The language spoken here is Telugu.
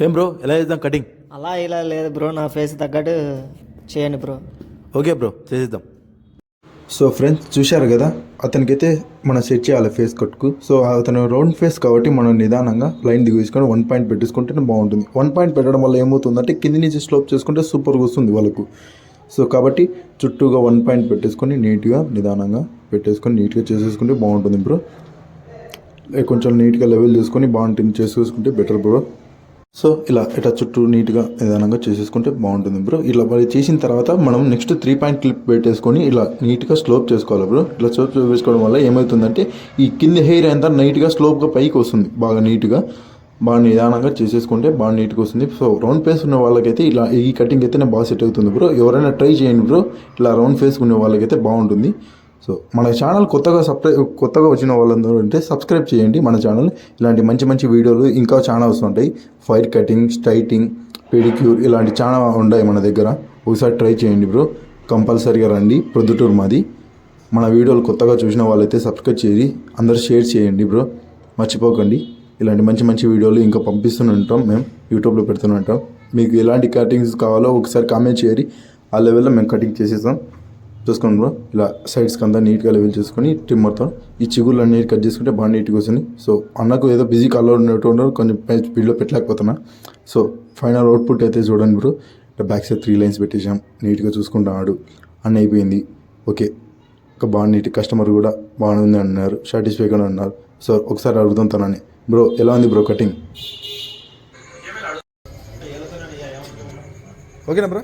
ఏం బ్రో ఎలా చేద్దాం కటింగ్? అలా ఇలా లేదు బ్రో, నా ఫేస్ తగ్గట్టు చేయండి బ్రో. ఓకే బ్రో చేసేద్దాం. సో ఫ్రెండ్స్ చూశారు కదా, అతనికైతే మనం సెట్ చేయాలి ఫేస్ కట్కు. సో అతను రౌండ్ ఫేస్ కాబట్టి మనం నిదానంగా లైన్ దిగేసుకొని 1 పాయింట్ పెట్టేసుకుంటే బాగుంటుంది. 1 పాయింట్ పెట్టడం వల్ల ఏమవుతుందంటే కింది నుంచి స్లోప్ చేసుకుంటే సూపర్గా వస్తుంది వాళ్ళకు. సో కాబట్టి చుట్టూగా 1 పాయింట్ పెట్టేసుకొని నీట్గా నిదానంగా పెట్టేసుకొని నీట్గా చేసేసుకుంటే బాగుంటుంది బ్రో. కొంచెం నీట్గా లెవెల్ చేసుకొని బాగుంటుంది చేసేసుకుంటే బెటర్ బ్రో. సో ఇలా ఇట్లా చుట్టూ నీట్గా నిదానంగా చేసేసుకుంటే బాగుంటుంది బ్రో. ఇలా మరి చేసిన తర్వాత మనం నెక్స్ట్ 3 పాయింట్ క్లిప్ పెట్టేసుకొని ఇలా నీట్గా స్లోప్ చేసుకోవాలి బ్రో. ఇలా స్లోప్ చేసుకోవడం వల్ల ఏమవుతుందంటే ఈ కింది హెయిర్ అంతా నీట్గా స్లోప్గా పైకి వస్తుంది. బాగా నీట్గా బాగా నిదానంగా చేసేసుకుంటే బాగా నీట్గా వస్తుంది. సో రౌండ్ ఫేస్ ఉన్న వాళ్ళకైతే ఇలా ఈ కటింగ్ అయితేనే బాగా సెట్ అవుతుంది బ్రో. ఎవరైనా ట్రై చేయండి బ్రో, ఇలా రౌండ్ ఫేస్ ఉన్న వాళ్ళకైతే బాగుంటుంది. సో మన ఛానల్ కొత్తగా వచ్చిన వాళ్ళందరూ ఉంటే సబ్స్క్రైబ్ చేయండి మన ఛానల్. ఇలాంటి మంచి మంచి వీడియోలు ఇంకా చాలా వస్తుంటాయి. ఫైర్ కటింగ్, స్ట్రైటింగ్, పెడిక్యూర్ ఇలాంటి చాలా ఉన్నాయి మన దగ్గర. ఒకసారి ట్రై చేయండి బ్రో. కంపల్సరీగా రండి, ప్రొద్దుటూరు మాది. మన వీడియోలు కొత్తగా చూసిన వాళ్ళైతే సబ్స్క్రైబ్ చేసి అందరూ షేర్ చేయండి బ్రో, మర్చిపోకండి. ఇలాంటి మంచి మంచి వీడియోలు ఇంకా పంపిస్తూనే ఉంటాం, మేము యూట్యూబ్లో పెడుతూనే ఉంటాం. మీకు ఎలాంటి కటింగ్స్ కావాలో ఒకసారి కామెంట్ చేయండి, ఆ లెవెల్లో మేము కటింగ్ చేసేస్తాం. చూసుకోండి బ్రో. ఇలా సైడ్స్కి అంతా నీట్గా లెవెల్ చేసుకొని ట్రిమ్మర్తో ఈ చిగుళ్ళు అన్నీ కట్ చేసుకుంటే బాగా నీట్గా వస్తుంది. సో అన్నకు ఏదో బిజీ కాల్లో ఉన్నట్టు కొంచెం స్పీడ్లో పెట్టలేకపోతున్నా. సో ఫైనల్ అవుట్పుట్ అయితే చూడండి బ్రో. బ్యాక్ సైడ్ 3 లైన్స్ పెట్టేసాం, నీట్గా చూసుకుంటున్నాడు. అన్నీ అయిపోయింది. ఓకే, ఒక బాగా నీట్. కస్టమర్ కూడా బాగుంది అన్నారు, సాటిస్ఫైగా అన్నారు. సో ఒకసారి అడుగుతాం తనని, బ్రో ఎలా ఉంది బ్రో కటింగ్? ఓకేనా బ్రో?